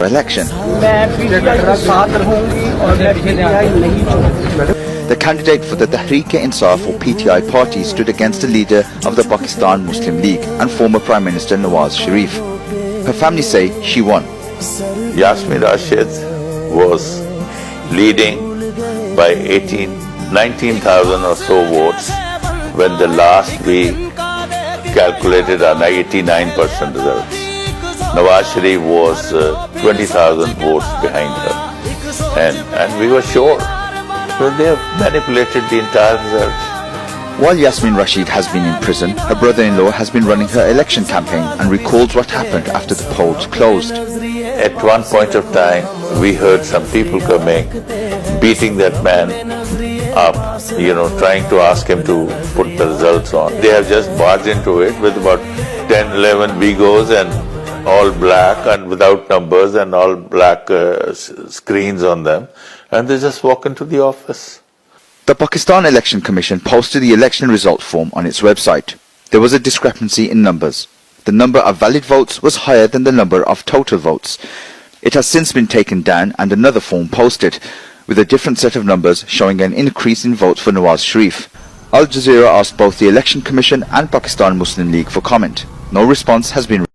election. The candidate for the Tehreek-e-Insaf or PTI party stood against the leader of the Pakistan Muslim League and former Prime Minister Nawaz Sharif. Her family say she won. Yasmin Rashid was leading by 19,000 or so votes when the last we calculated an 89% results. Nawaz Sharif was 20,000 votes behind her, and we were sure. Well, they have manipulated the entire results. While Yasmin Rashid has been in prison, her brother-in-law has been running her election campaign and recalls what happened after the polls closed. At one point of time, we heard some people coming, beating that man up, trying to ask him to put the results on. They have just barged into it with about 10, 11 Vigos and all black and without numbers and all black screens on them, and they just walk into the office. The Pakistan Election Commission posted the election result form on its website. There was a discrepancy in numbers. The number of valid votes was higher than the number of total votes. It has since been taken down and another form posted, with a different set of numbers showing an increase in votes for Nawaz Sharif. Al Jazira asked both the Election Commission and Pakistan Muslim League for comment. No response has been